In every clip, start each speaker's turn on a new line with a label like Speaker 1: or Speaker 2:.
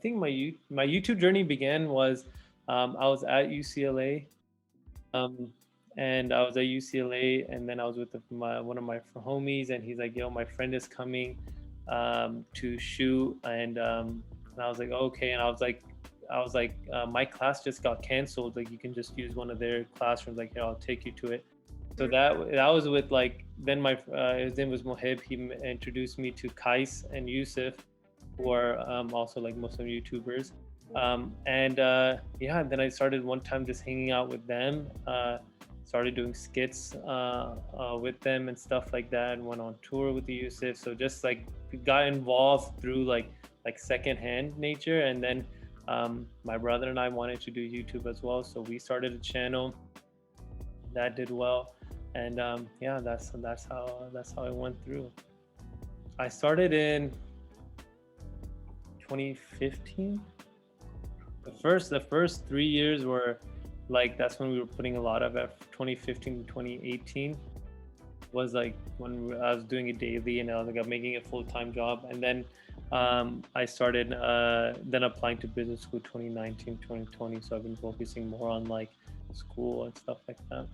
Speaker 1: think my YouTube journey began was I was at UCLA, um, and I was at UCLA, and then I was with one of my homies, and he's like, "Yo, my friend is coming to shoot," and I was like, "Okay," and I was like, my class just got canceled. Like, you can just use one of their classrooms. Like, here, I'll take you to it. So that was with like then my his name was Mohib. He introduced me to Qias and Yusuf, who are also like Muslim YouTubers. Yeah, and then I started one time just hanging out with them. Started doing skits with them and stuff like that, and went on tour with the Yusuf. So just like got involved through like secondhand nature, and then my brother and I wanted to do YouTube as well, so we started a channel that did well, and yeah, that's how I went through. I started in 2015. The first 3 years were like that's when we were putting a lot of effort. 2015 to 2018 was like when I was doing it daily, and I was like I'm making a full-time job, and then I started then applying to business school 2019 2020, so I've been focusing more on like school and stuff like that.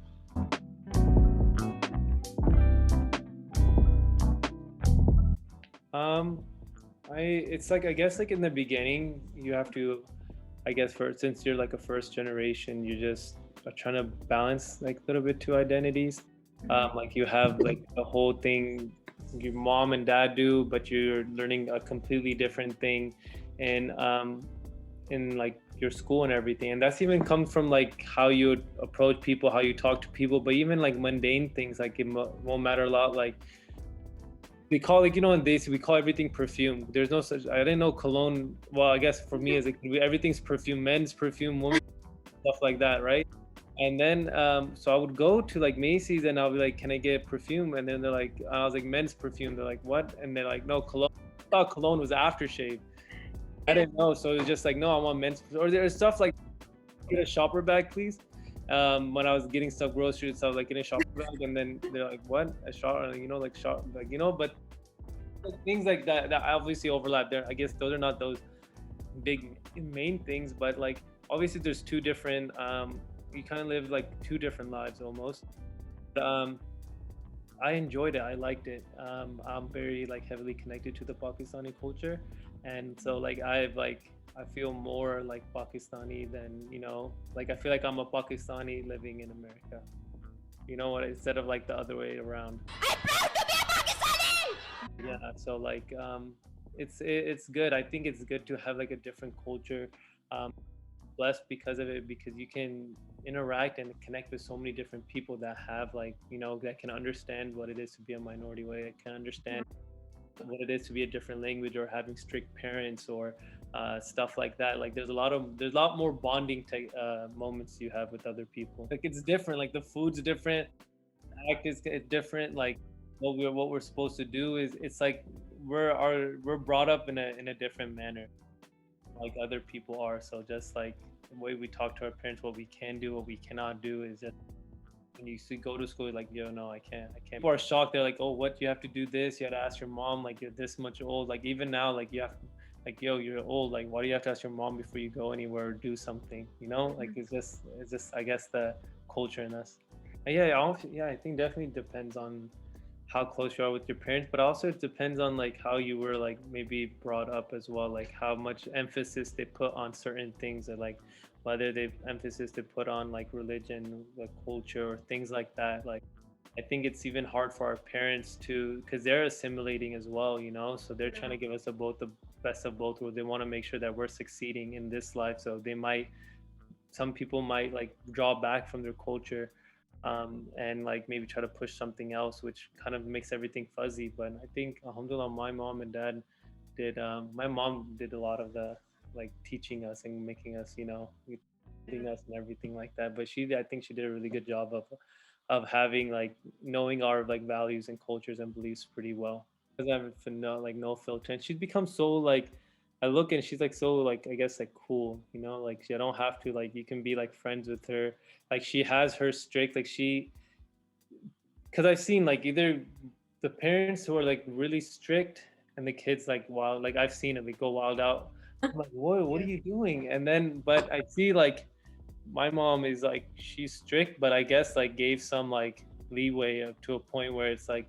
Speaker 1: It's like I guess like in the beginning you have to, I guess since you're like a first generation, you just are trying to balance like a little bit two identities. Like you have like the whole thing your mom and dad do, but you're learning a completely different thing in like your school and everything. And that's even comes from like how you approach people, how you talk to people, but even like mundane things like it won't matter a lot. Like we call like in this we call everything perfume. There's no such, I didn't know cologne. Well, I guess for me is like everything's perfume, men's perfume, women's stuff like that, right? And then so I would go to like Macy's and I'll be like, can I get perfume? And then they're like, I was like, men's perfume. They're like, what? And they're like, no, cologne. I thought cologne was aftershave. I didn't know, so it was just like, no, I want men's. Or there's stuff like, get a shopper bag, please. When I was getting stuff groceries, so I was like, get a shopper bag, and then they're like, what? A shop, like shop, like but like, things like that obviously overlap there. I guess those are not those big main things, but like obviously there's two different. You kind of live like two different lives almost. I enjoyed it. I liked it. I'm very like heavily connected to the Pakistani culture, and so like I feel more like Pakistani than like I feel like I'm a Pakistani living in America. You know what? Instead of like the other way around. I'm proud to be a Pakistani. Yeah. So like it's good. I think it's good to have like a different culture. Blessed because of it, because you can interact and connect with so many different people that have like that can understand what it is to be a minority, way that can understand what it is to be a different language, or having strict parents, or stuff like that. Like there's a lot more bonding moments you have with other people. Like it's different, like the food's different, act is different. Like what we're supposed to do is, it's like we're brought up in a different manner like other people are. So just like the way we talk to our parents, what we can do, what we cannot do, is just when you go to school, like, yo, no, I can't. People are shocked. They're like, oh, what, you have to do this, you have to ask your mom, like you're this much old. Like even now, like you have to, like, yo, you're old, like why do you have to ask your mom before you go anywhere or do something, like it's just I guess the culture in us. Yeah, I think definitely depends on how close you are with your parents, but also it depends on like how you were like maybe brought up as well, like how much emphasis they put on certain things, or like whether they emphasis they put on like religion, like culture, or things like that. Like I think it's even hard for our parents to, because they're assimilating as well, so they're trying to give us the best of both worlds. They want to make sure that we're succeeding in this life, so some people might like draw back from their culture, and like maybe try to push something else, which kind of makes everything fuzzy. But I think alhamdulillah, my mom and dad did my mom did a lot of the like teaching us and making us teaching us and everything like that. But I think she did a really good job of having like knowing our like values and cultures and beliefs pretty well, because I have no filter, and she's become so like, I look and she's like so like, I guess like cool, like I don't have to, like you can be like friends with her. Like she has her strict, like because I've seen like either the parents who are like really strict and the kids like wild, like I've seen it, they go wild out. I'm like, what are you doing? And then, but I see like my mom is like, she's strict, but I guess like gave some like leeway to a point where it's like,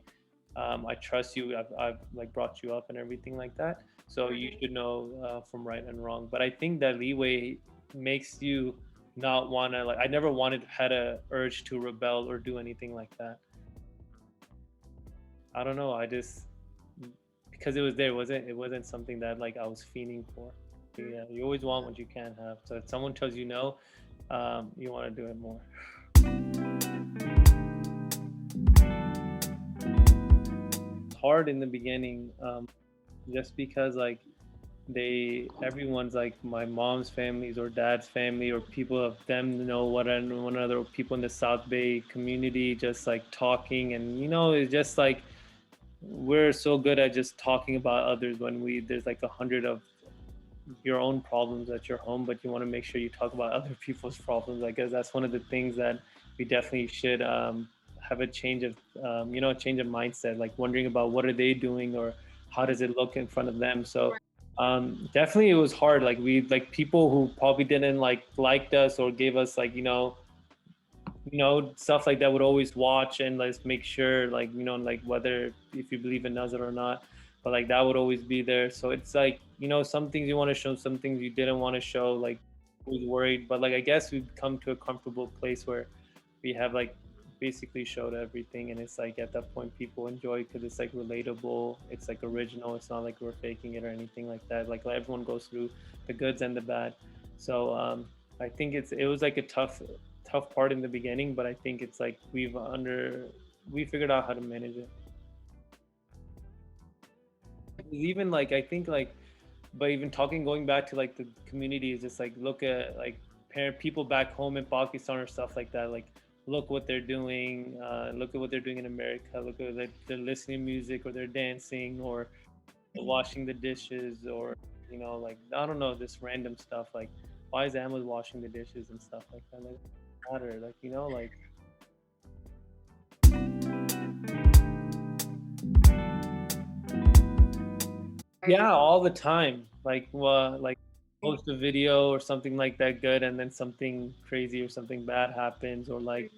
Speaker 1: I trust you. I've like brought you up and everything like that. So you should know from right and wrong. But I think that leeway makes you not want to like. I never had a urge to rebel or do anything like that. I don't know. I just because it was there, it wasn't something that like I was fiending for. Yeah, you always want what you can't have. So if someone tells you no, you want to do it more. It's hard in the beginning, just because like everyone's like my mom's families or dad's family or people of them know one another, or people in the South Bay community just like talking, and it's just like we're so good at just talking about others when there's like 100 of your own problems at your home, but you want to make sure you talk about other people's problems. I guess that's one of the things that we definitely should have a change of, a change of mindset, like wondering about what are they doing or how does it look in front of them. So definitely it was hard. Like like people who probably didn't liked us or gave us like, stuff like that would always watch and let's make sure like like whether if you believe in nazar or not, but like that would always be there. So it's like some things you want to show, some things you didn't want to show, like always worried, but like I guess we've come to a comfortable place where we have like basically showed everything, and it's like at that point people enjoy because it's like relatable, it's like original, it's not like we're faking it or anything like that. Like everyone goes through the goods and the bad. So I think it was like a tough part in the beginning, but I think it's like we figured out how to manage it. Even like I think like, but even going back to like the community is just like look at like parent people back home in Pakistan or stuff like that. Like look what they're doing. Look at what they're doing in America. Look at they're listening to music or they're dancing or washing the dishes or like I don't know, this random stuff like why is Ahmed washing the dishes and stuff like that. Like, matter like like yeah, all the time. Like post a video or something like that good, and then something crazy or something bad happens, or like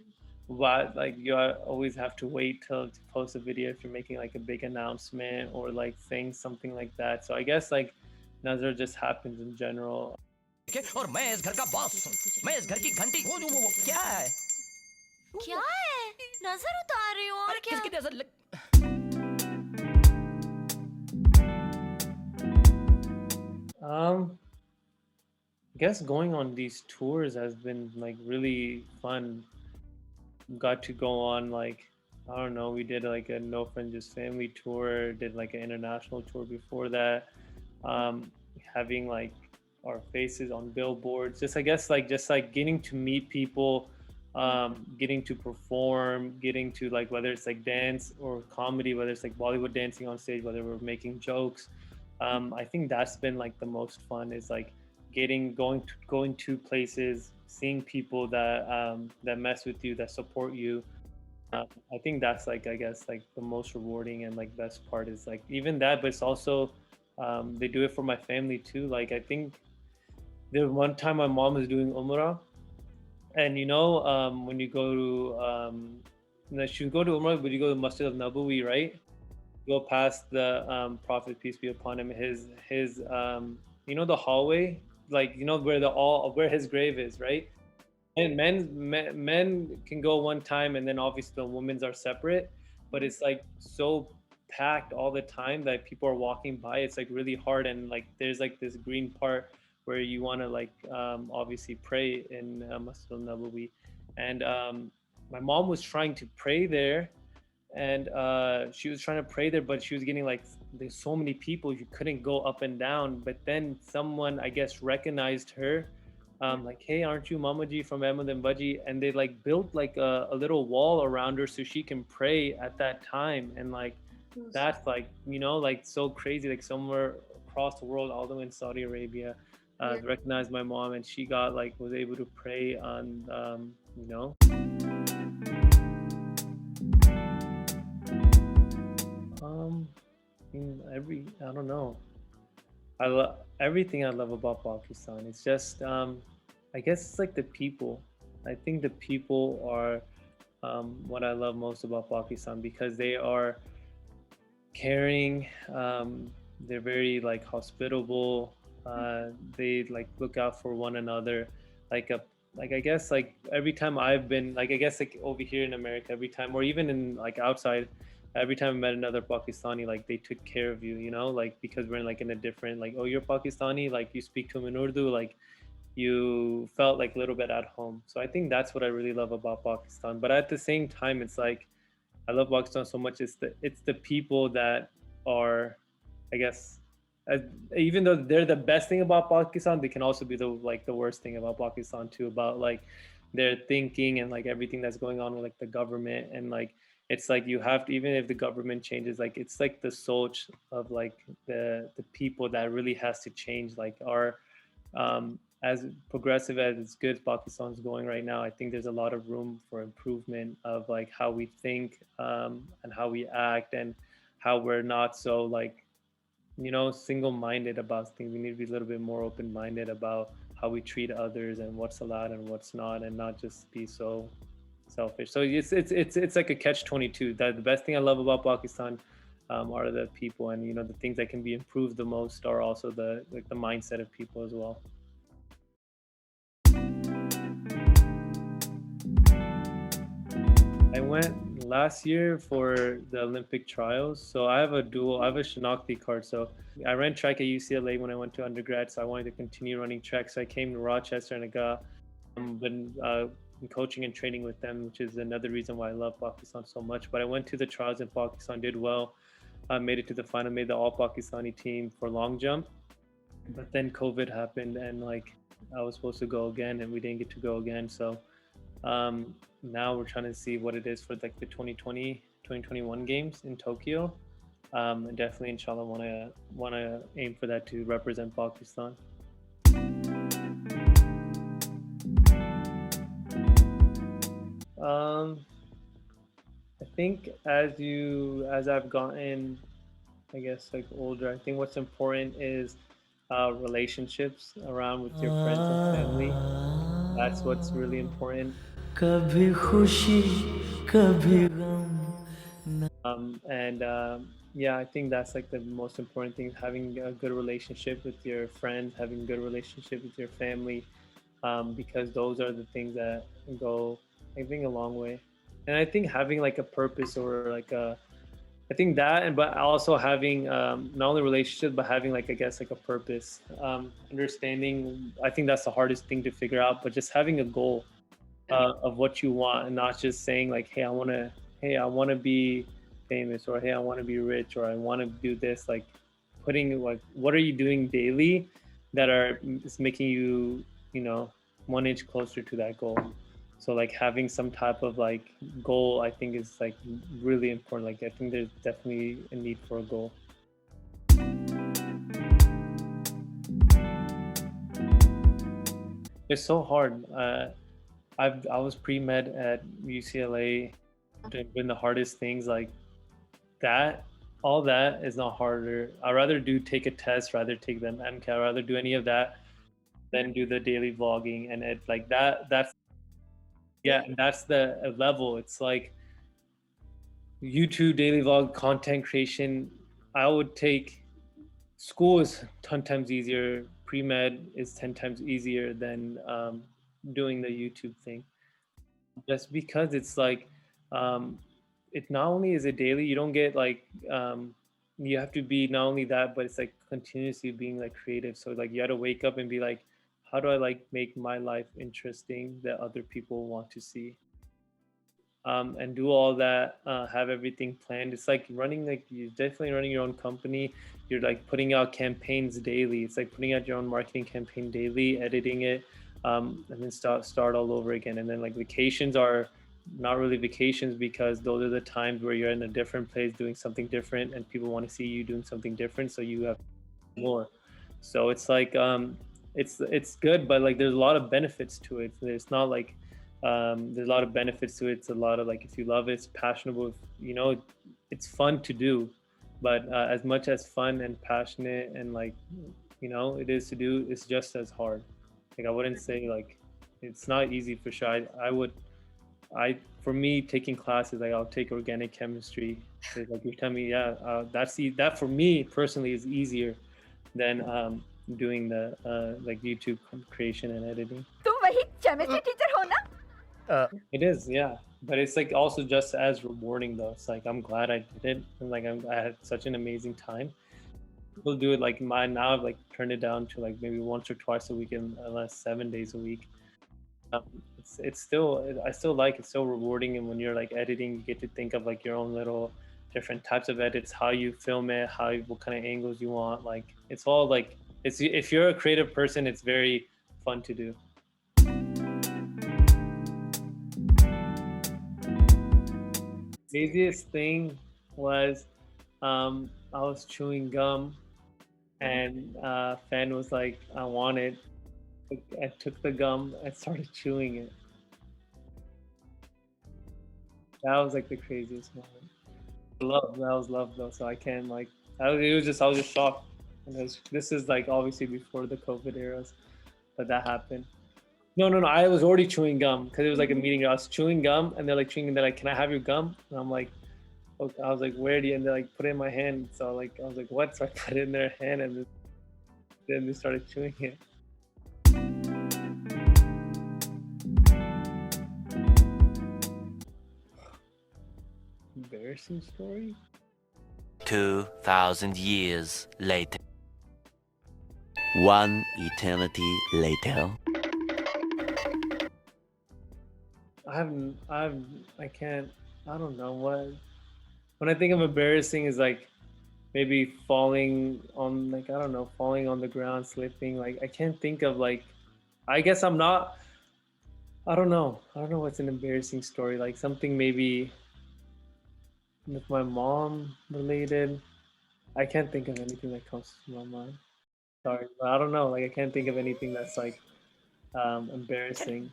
Speaker 1: what like always have to wait till to post a video if you're making like a big announcement or like saying something like that. So I guess like Nazar just happens in general.
Speaker 2: और मैं इस घर का boss हूँ मैं इस घर की घंटी वो क्या है
Speaker 3: क्या है नजर उतार रही हूँ और क्या
Speaker 2: किसकी नजर
Speaker 1: I guess going on these tours has been like really fun. Got to go on like I don't know, we did like a No Friends Just Family tour, did like an international tour before that. Having like our faces on billboards, just I guess like just like getting to meet people, getting to perform, getting to like whether it's like dance or comedy, whether it's like Bollywood dancing on stage, whether we're making jokes. I think that's been like the most fun is like going to places, seeing people that mess with you, that support you. I think that's like I guess like the most rewarding and like best part is like even that, but it's also they do it for my family too. Like I think there one time my mom was doing Umrah, and when you go to she would go to Umrah, but you go to Masjid of Nabawi, right? Go past the Prophet peace be upon him, his the hallway, like where where his grave is, right? And men can go one time, and then obviously the women's are separate, but it's like so packed all the time that people are walking by. It's like really hard, and like there's like this green part where you want to like obviously pray in Masjid al-Nabawi, and my mom was trying to pray there, and she was trying to pray there, but she was getting like there's so many people you couldn't go up and down. But then someone I guess recognized her, like, hey, aren't you Mamaji from Ahmed and Baji? And they like built like a little wall around her so she can pray at that time. And like that's like like so crazy, like somewhere across the world, all the way in Saudi Arabia, recognized my mom, and she got like was able to pray on I don't know. I love everything I love about Pakistan. It's just, I guess it's like the people. I think the people are what I love most about Pakistan because they are caring. They're very like hospitable. They like look out for one another. Like a like I guess like every time I've been like I guess like over here in America, every time or even in like outside, every time I met another Pakistani, like they took care of you, you know, like because we're in like in a different like oh you're Pakistani, like you speak to them in Urdu, like you felt like a little bit at home. So I think that's what I really love about Pakistan. But at the same time, it's like I love Pakistan so much. It's the people that are, I guess, uh, even though they're the best thing about Pakistan, they can also be the like the worst thing about Pakistan too. About like their thinking and like everything that's going on with like the government and like it's like you have to even if the government changes, like it's like the soul of like the people that really has to change. Like our as progressive as good Pakistan's going right now, I think there's a lot of room for improvement of like how we think and how we act and how we're not so like single-minded about things. We need to be a little bit more open-minded about how we treat others and what's allowed and what's not, and not just be so selfish. So it's like a catch-22. That the best thing I love about Pakistan are the people, and the things that can be improved the most are also the like the mindset of people as well. I went last year for the Olympic trials. So I have a Shinakti card. So I ran track at UCLA when I went to undergrad. So I wanted to continue running track. So I came to Rochester and I got been coaching and training with them, which is another reason why I love Pakistan so much. But I went to the trials in Pakistan, did well, made it to the final, made the all Pakistani team for long jump. But then COVID happened and like I was supposed to go again and we didn't get to go again. So now we're trying to see what it is for like the 2020 2021 games in Tokyo. And definitely inshallah want to aim for that to represent Pakistan. um I think as I've gotten, I guess, like older, I think what's important is relationships around with your friends and family. That's what's really important.
Speaker 2: कभी खुशी कभी गम
Speaker 1: And yeah, I think that's like the most important thing: having a good relationship with your friends, having a good relationship with your family, because those are the things that go, I think, a long way. And I think having like a purpose or like a, I think that, and but also having not only relationships, but having like I guess like a purpose, understanding. I think that's the hardest thing to figure out. But just having a goal of what you want, and not just saying like, hey, I want to be famous, or hey, I want to be rich, or I want to do this. Like putting like, what are you doing daily that are is making you, 1 inch closer to that goal. So like having some type of like goal, I think is like really important. Like I think there's definitely a need for a goal. It's so hard. I was pre-med at UCLA, doing the hardest things like that. All that is not harder. I'd rather do take a test, rather take the MCAT, I'd rather do any of that than do the daily vlogging. And it's like that's yeah, and that's the level. It's like YouTube daily vlog content creation. I would take school is 10 times easier. Pre-med is 10 times easier than doing the YouTube thing. Just because it's like it not only is it daily, you don't get like you have to be not only that, but it's like continuously being like creative. So like you got to wake up and be like, how do I like make my life interesting that other people want to see? And do all that, have everything planned. It's like running, like you're definitely running your own company. You're like putting out campaigns daily. It's like putting out your own marketing campaign daily, editing it, and then start all over again. And then like vacations are not really vacations because those are the times where you're in a different place doing something different, and people want to see you doing something different. So you have more. So it's like it's good, but like there's a lot of benefits to it. It's not like there's a lot of benefits to it. It's a lot of like if you love it, it's passionate. It's fun to do, but as much as fun and passionate and like you know, it is to do, it's just as hard. Like I wouldn't say like it's not easy for sure. I for me taking classes, like I'll take organic chemistry. Like you tell me, yeah, that for me personally is easier than doing the like YouTube creation and editing.
Speaker 4: तुम वही chemistry teacher हो ना?
Speaker 1: It is, yeah. But it's like also just as rewarding though. It's like I'm glad I did it, and like I had such an amazing time. People do it like mine now. I've like turned it down to like maybe once or twice a week, and less 7 days a week. It's still, I still like it's so rewarding, and when you're like editing, you get to think of like your own little different types of edits, how you film it, what kind of angles you want. Like it's all like it's if you're a creative person, it's very fun to do. Craziest thing was I was chewing gum and fan was like, I want it. I took the gum and started chewing it. That was like the craziest moment. That was love though, so I can't like I was just shocked. And this is like obviously before the COVID eras, but that happened. No. I was already chewing gum because it was like a meeting. I was chewing gum, and they're like, "Can I have your gum?" And I'm like, okay. I was like, "Where do you?" And they're like, "Put it in my hand." So like, I was like, "What?" So I put it in their hand, and then they started chewing it. Embarrassing story.
Speaker 2: 2,000 years later. One eternity later.
Speaker 1: I can't, I don't know what, when I think of embarrassing is like maybe falling on, like, I don't know, falling on the ground, slipping. Like, I can't think of like, I guess I'm not, I don't know what's an embarrassing story. Like something maybe with my mom related. I can't think of anything that comes to my mind. Sorry, but I don't know. Like I can't think of anything that's like embarrassing.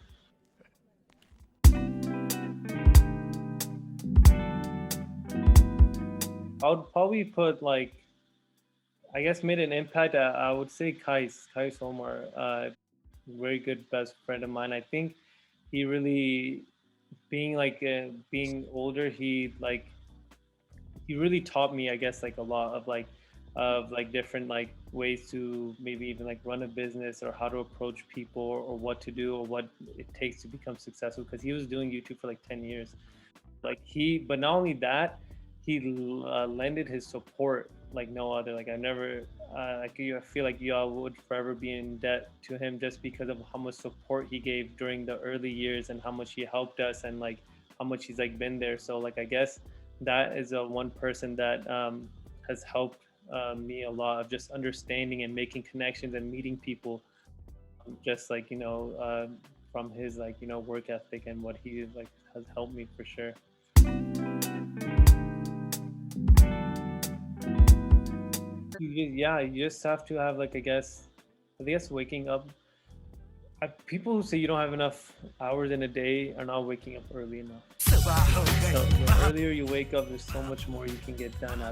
Speaker 1: I would probably put like, I guess made an impact. I would say Qias Omar, very good best friend of mine. I think he really, being older, he really taught me, I guess, like a lot of like different like ways to maybe even like run a business or how to approach people or what to do or what it takes to become successful. Because he was doing YouTube for like 10 years. But not only that, he lended his support like no other. Like I never, I feel like y'all would forever be in debt to him just because of how much support he gave during the early years and how much he helped us and like how much he's like been there. So like I guess that is one person that has helped me a lot of just understanding and making connections and meeting people, just like from his like work ethic and what he like has helped me for sure. You just have to have like I guess waking up. People who say you don't have enough hours in a day are not waking up early enough. So the earlier you wake up, there's so much more you can get done.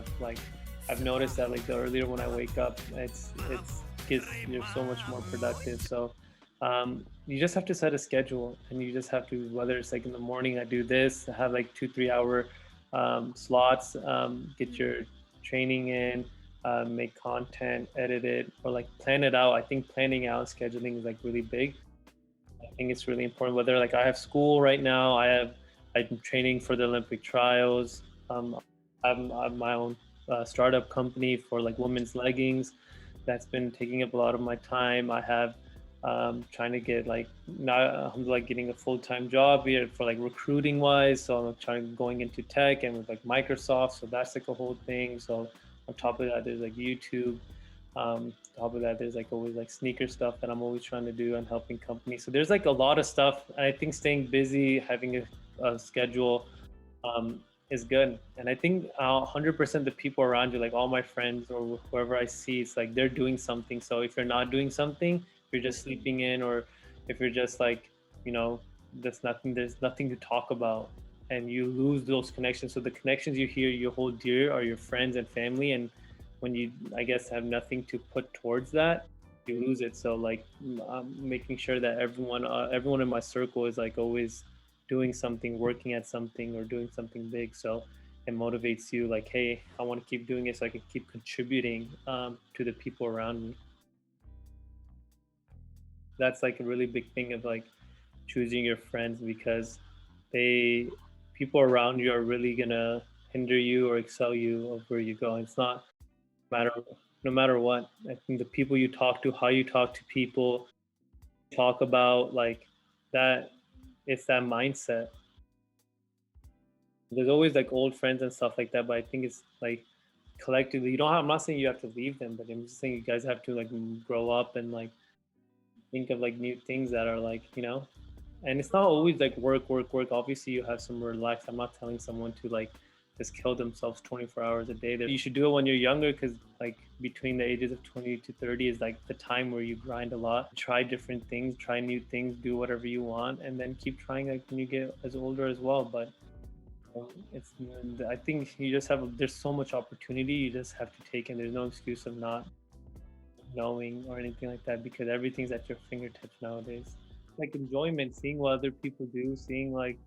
Speaker 1: I've noticed that like the earlier when I wake up, you're so much more productive. So you just have to set a schedule, and you just have to, whether it's like in the morning I do this, I have like 2-3 hour slots, get your training in, make content, edit it, or like plan it out. I think planning out scheduling is like really big. I think it's really important. Whether like I have school right now, I'm training for the Olympic trials. I have my own startup company for like women's leggings. That's been taking up a lot of my time. I have trying to get like now I'm like getting a full-time job here for like recruiting wise. So I'm going into tech and with like Microsoft. So that's like a whole thing. So on top of that, there's like YouTube. On top of that, there's like always like sneaker stuff that I'm always trying to do and helping companies. So there's like a lot of stuff. And I think staying busy, having a schedule is good. And I think 100% the people around you, like all my friends or whoever I see, it's like they're doing something. So if you're not doing something, if you're just sleeping in, or if you're just like, there's nothing to talk about, and you lose those connections. So the connections you hold dear are your friends and family, and when you, I guess, have nothing to put towards that, you lose it. So like I'm making sure that everyone in my circle is like always doing something, working at something, or doing something big. So it motivates you like, hey, I want to keep doing it so I can keep contributing to the people around me. That's like a really big thing of like choosing your friends, because they people around you are really gonna hinder you or excel you of where you go. It's not matter no matter what. I think the people you talk to, how you talk to people, talk about like that. It's that mindset. There's always like old friends and stuff like that, but I think it's like collectively. You don't have. I'm not saying you have to leave them, but I'm just saying you guys have to like grow up and like think of like new things that are like, and it's not always like work, work, work. Obviously, you have some relax. I'm not telling someone to like just kill themselves 24 hours a day. You should do it when you're younger, because like between the ages of 20 to 30 is like the time where you grind a lot, try different things, try new things, do whatever you want, and then keep trying like when you get as older as well. But it's I think you just have there's so much opportunity. You just have to take it. There's no excuse of not knowing or anything like that, because everything's at your fingertips nowadays. Like enjoyment, seeing what other people do, seeing like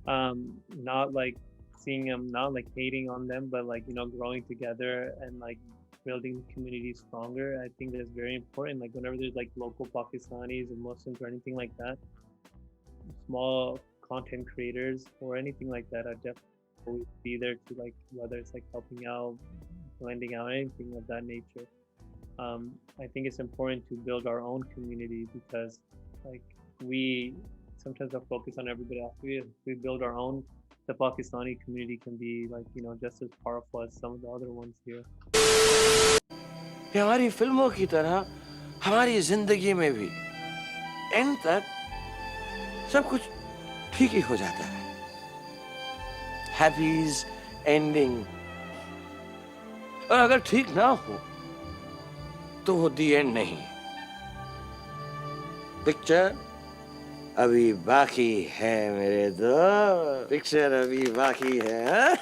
Speaker 1: not like seeing them, not like hating on them, but like growing together and like building the community stronger. I think that's very important. Like whenever there's like local Pakistanis or Muslims or anything like that, small content creators or anything like that, I definitely always be there to like, whether it's like helping out, blending out, anything of that nature. I think it's important to build our own community, because like we sometimes are focused on everybody else. We build our own, the Pakistani community can be like just as powerful as some of the other ones here.
Speaker 5: ये हमारी फिल्मों की तरह हमारी जिंदगी में भी and तक सब कुछ ठीक ही हो जाता है. हैप्पीज एंडिंग. और अगर ठीक ना हो तो वो दी एंड नहीं. पिक्चर अभी बाकी है मेरे दोस्त. पिक्चर अभी बाकी है.